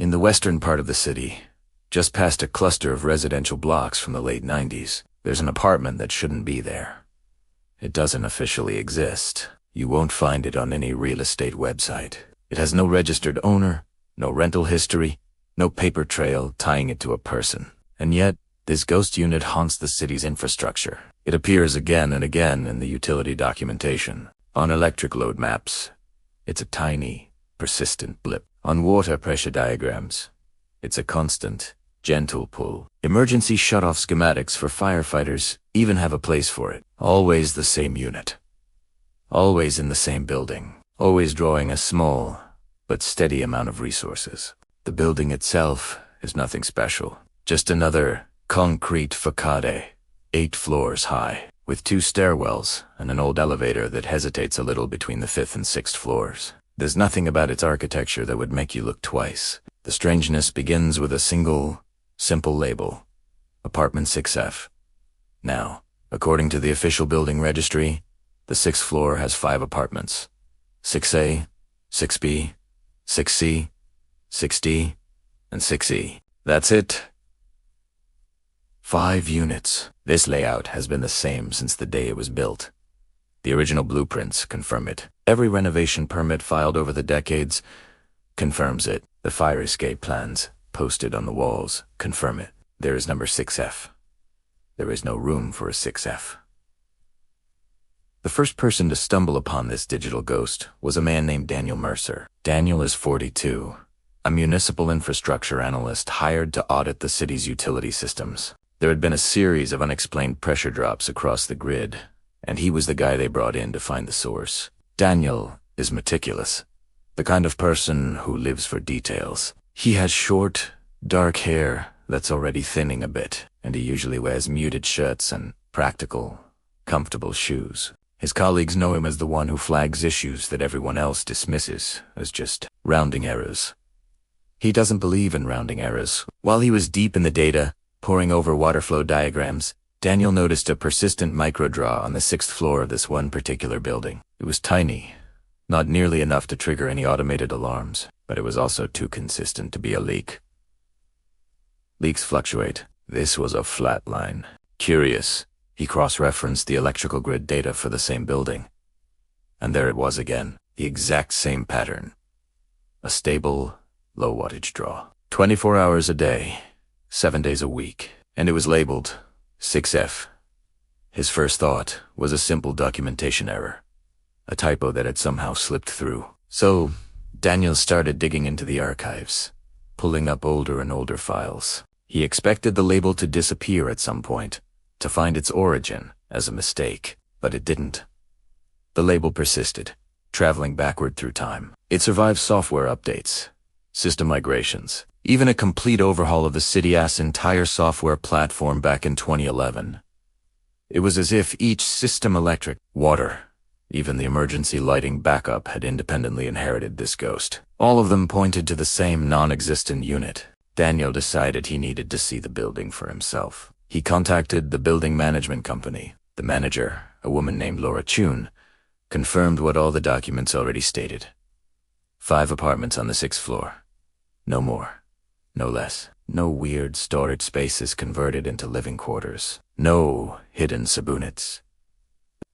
In the western part of the city, just past a cluster of residential blocks from the late 90s, there's an apartment that shouldn't be there. It doesn't officially exist. You won't find it on any real estate website. It has no registered owner, no rental history, no paper trail tying it to a person. And yet, this ghost unit haunts the city's infrastructure. It appears again and again in the utility documentation. On electric load maps, it's a tiny, persistent blip. On water pressure diagrams, it's a constant, gentle pull. Emergency shutoff schematics for firefighters even have a place for it. Always the same unit. Always in the same building. Always drawing a small, but steady amount of resources. The building itself is nothing special. Just another concrete facade, 8 floors high, with 2 stairwells and an old elevator that hesitates a little between the 5th and 6th floors. There's nothing about its architecture that would make you look twice. The strangeness begins with a single, simple label. Apartment 6F. Now, according to the official building registry, the 6th floor has 5 apartments. 6A, 6B, 6C, 6D, and 6E. That's it. 5 units. This layout has been the same since the day it was built. The original blueprints confirm it. Every renovation permit filed over the decades confirms it. The fire escape plans posted on the walls confirm it. There is number 6F. There is no room for a 6F. The first person to stumble upon this digital ghost was a man named Daniel Mercer. Daniel is 42, a municipal infrastructure analyst hired to audit the city's utility systems. There had been a series of unexplained pressure drops across the grid, and he was the guy they brought in to find the source. Daniel is meticulous, the kind of person who lives for details. He has short, dark hair that's already thinning a bit, and he usually wears muted shirts and practical, comfortable shoes. His colleagues know him as the one who flags issues that everyone else dismisses as just rounding errors. He doesn't believe in rounding errors. While he was deep in the data, poring over water flow diagrams, Daniel noticed a persistent microdraw on the 6th floor of this one particular building. It was tiny, not nearly enough to trigger any automated alarms, but it was also too consistent to be a leak. Leaks fluctuate. This was a flat line. Curious, he cross-referenced the electrical grid data for the same building. And there it was again, the exact same pattern. A stable, low-wattage draw. 24 hours a day, 7 days a week, and it was labeled 6F. His first thought was a simple documentation error, a typo that had somehow slipped through. So, Daniel started digging into the archives, pulling up older and older files. He expected the label to disappear at some point, to find its origin as a mistake, but it didn't. The label persisted, traveling backward through time. It survived software updates, system migrations, even a complete overhaul of the city's entire software platform back in 2011. It was as if each system, electric, water, even the emergency lighting backup, had independently inherited this ghost. All of them pointed to the same non-existent unit. Daniel decided he needed to see the building for himself. He contacted the building management company. The manager, a woman named Laura Chun, confirmed what all the documents already stated. 5 apartments on the 6th floor. No more. No less. No weird storage spaces converted into living quarters. No hidden subunits.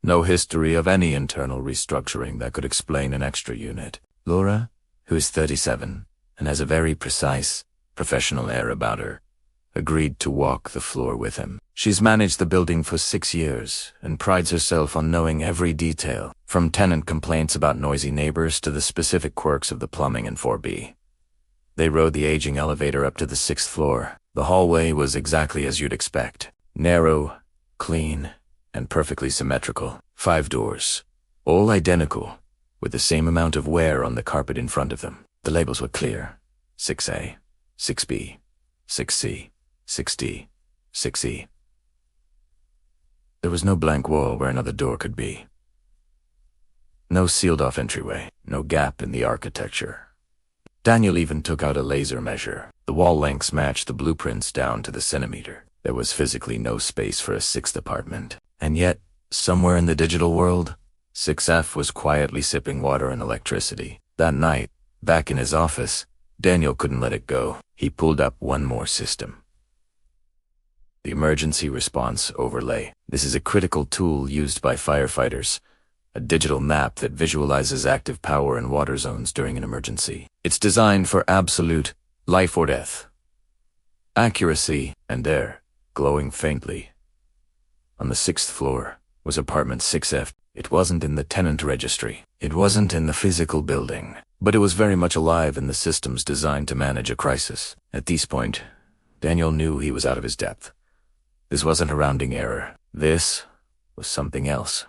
No history of any internal restructuring that could explain an extra unit. Laura, who is 37 and has a very precise, professional air about her, agreed to walk the floor with him. She's managed the building for 6 years and prides herself on knowing every detail, from tenant complaints about noisy neighbors to the specific quirks of the plumbing in 4B. They rode the aging elevator up to the 6th floor. The hallway was exactly as you'd expect. Narrow, clean, and perfectly symmetrical. 5 doors, all identical, with the same amount of wear on the carpet in front of them. The labels were clear. 6A, 6B, 6C, 6D, 6E. There was no blank wall where another door could be. No sealed-off entryway, no gap in the architecture. Daniel even took out a laser measure. The wall lengths matched the blueprints down to the centimeter. There was physically no space for a 6th apartment. And yet, somewhere in the digital world, 6F was quietly sipping water and electricity. That night, back in his office, Daniel couldn't let it go. He pulled up one more system. The Emergency Response Overlay. This is a critical tool used by firefighters. A digital map that visualizes active power and water zones during an emergency. It's designed for absolute life or death. Accuracy, and there, glowing faintly. On the 6th floor was apartment 6F. It wasn't in the tenant registry. It wasn't in the physical building. But it was very much alive in the systems designed to manage a crisis. At this point, Daniel knew he was out of his depth. This wasn't a rounding error. This was something else.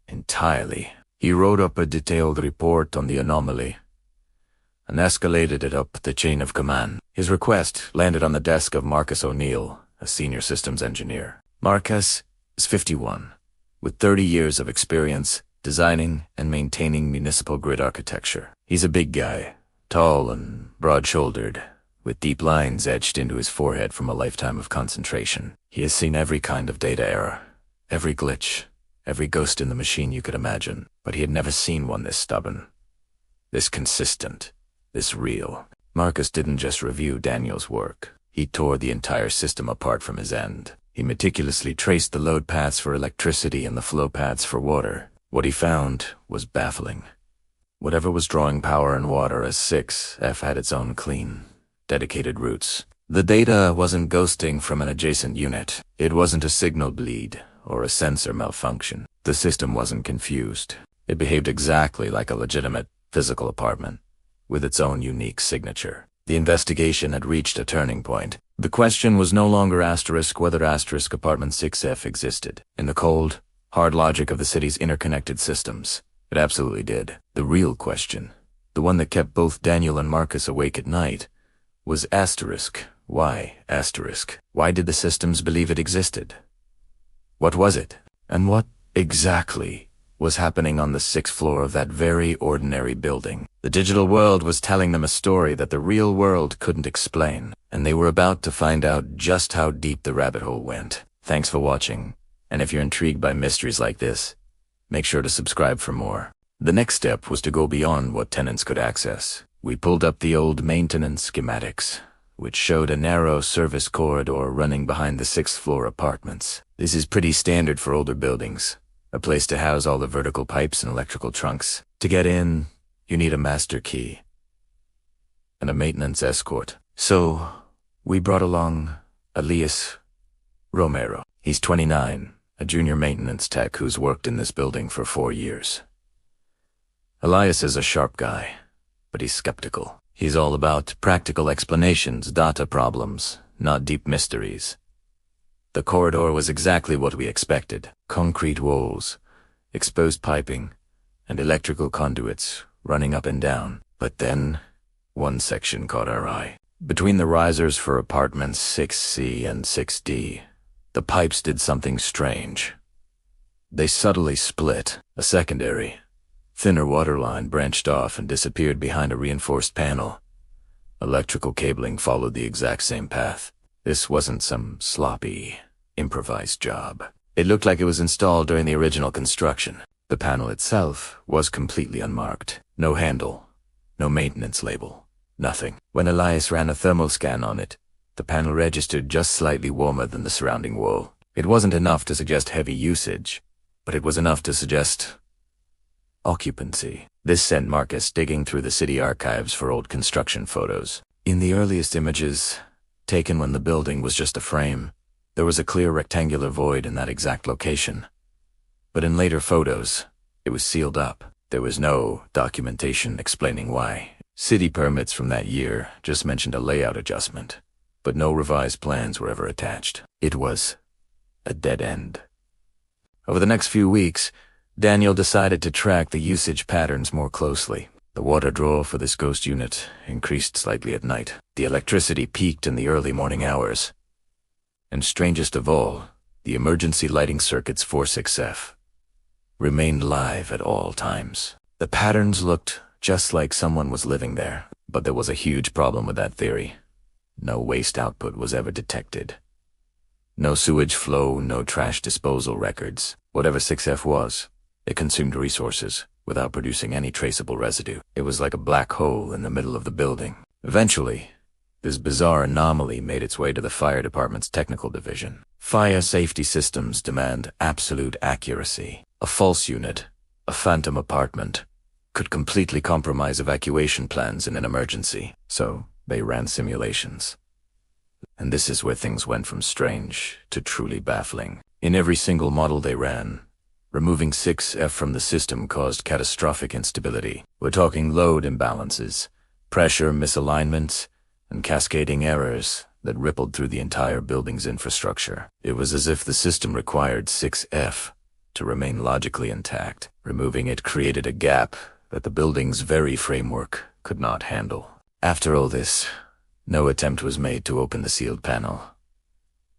Entirely. He wrote up a detailed report on the anomaly and escalated it up the chain of command. His request landed on the desk of Marcus O'Neill, a senior systems engineer. Marcus is 51, with 30 years of experience designing and maintaining municipal grid architecture. He's a big guy, tall and broad-shouldered, with deep lines etched into his forehead from a lifetime of concentration. He has seen every kind of data error, every glitch, every ghost in the machine you could imagine, but he had never seen one this stubborn, this consistent, this real. Marcus didn't just review Daniel's work. He tore the entire system apart from his end. He meticulously traced the load paths for electricity and the flow paths for water. What he found was baffling. Whatever was drawing power and water as 6F had its own clean, dedicated routes. The data wasn't ghosting from an adjacent unit. It wasn't a signal bleed or a sensor malfunction. The system wasn't confused. It behaved exactly like a legitimate physical apartment, with its own unique signature. The investigation had reached a turning point. The question was no longer whether apartment 6F existed. In the cold, hard logic of the city's interconnected systems, it absolutely did. The real question, the one that kept both Daniel and Marcus awake at night, was why? Why did the systems believe it existed? What was it? And what exactly was happening on the 6th floor of that very ordinary building? The digital world was telling them a story that the real world couldn't explain, and they were about to find out just how deep the rabbit hole went. Thanks for watching, and if you're intrigued by mysteries like this, make sure to subscribe for more. The next step was to go beyond what tenants could access. We pulled up the old maintenance schematics, which showed a narrow service corridor running behind the 6th floor apartments. This is pretty standard for older buildings, a place to house all the vertical pipes and electrical trunks. To get in, you need a master key and a maintenance escort. So, we brought along Elias Romero. He's 29, a junior maintenance tech who's worked in this building for 4 years. Elias is a sharp guy, but he's skeptical. He's all about practical explanations, data problems, not deep mysteries. The corridor was exactly what we expected. Concrete walls, exposed piping, and electrical conduits running up and down. But then, one section caught our eye. Between the risers for apartments 6C and 6D, the pipes did something strange. They subtly split. A secondary, thinner water line branched off and disappeared behind a reinforced panel. Electrical cabling followed the exact same path. This wasn't some sloppy, improvised job. It looked like it was installed during the original construction. The panel itself was completely unmarked. No handle, no maintenance label, nothing. When Elias ran a thermal scan on it, the panel registered just slightly warmer than the surrounding wall. It wasn't enough to suggest heavy usage, but it was enough to suggest occupancy. This sent Marcus digging through the city archives for old construction photos. In the earliest images, taken when the building was just a frame, there was a clear rectangular void in that exact location. But in later photos, it was sealed up. There was no documentation explaining why. City permits from that year just mentioned a layout adjustment, but no revised plans were ever attached. It was a dead end. Over the next few weeks, Daniel decided to track the usage patterns more closely. The water draw for this ghost unit increased slightly at night. The electricity peaked in the early morning hours. And strangest of all, the emergency lighting circuits for 6F remained live at all times. The patterns looked just like someone was living there, but there was a huge problem with that theory. No waste output was ever detected. No sewage flow, no trash disposal records. Whatever 6F was, it consumed resources. without producing any traceable residue. It was like a black hole in the middle of the building. Eventually, this bizarre anomaly made its way to the fire department's technical division. Fire safety systems demand absolute accuracy. A false unit, a phantom apartment, could completely compromise evacuation plans in an emergency, so they ran simulations. And this is where things went from strange to truly baffling. In every single model they ran, removing 6F from the system caused catastrophic instability. We're talking load imbalances, pressure misalignments, and cascading errors that rippled through the entire building's infrastructure. It was as if the system required 6F to remain logically intact. Removing it created a gap that the building's very framework could not handle. After all this, no attempt was made to open the sealed panel.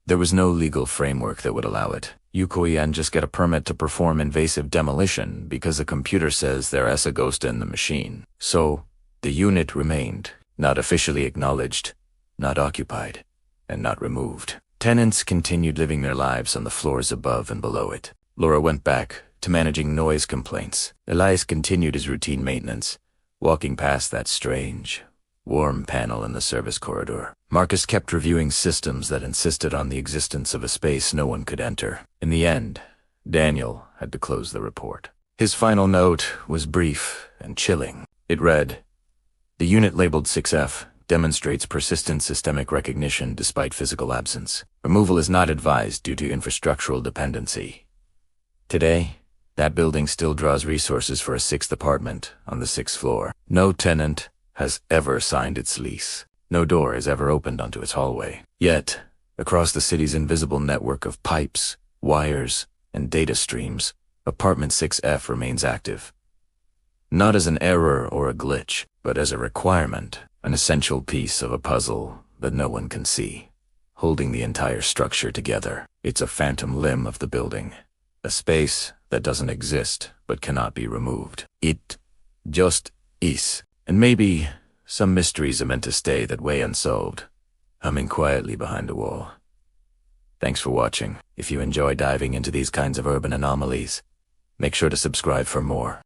There was no legal framework that would allow it. You can't just get a permit to perform invasive demolition because the computer says there's a ghost in the machine. So, the unit remained, not officially acknowledged, not occupied, and not removed. Tenants continued living their lives on the floors above and below it. Laura went back to managing noise complaints. Elias continued his routine maintenance, walking past that strange, warm panel in the service corridor. Marcus kept reviewing systems that insisted on the existence of a space no one could enter. In the end, Daniel had to close the report. His final note was brief and chilling. It read, "The unit labeled 6F demonstrates persistent systemic recognition despite physical absence. Removal is not advised due to infrastructural dependency. Today, that building still draws resources for a 6th apartment on the 6th floor. No tenant has ever signed its lease. No door has ever opened onto its hallway. Yet, across the city's invisible network of pipes, wires, and data streams, apartment 6F remains active. Not as an error or a glitch, but as a requirement, an essential piece of a puzzle that no one can see, holding the entire structure together. It's a phantom limb of the building, a space that doesn't exist but cannot be removed. It just is. And maybe some mysteries are meant to stay that way unsolved, humming quietly behind a wall. Thanks for watching. If you enjoy diving into these kinds of urban anomalies, make sure to subscribe for more.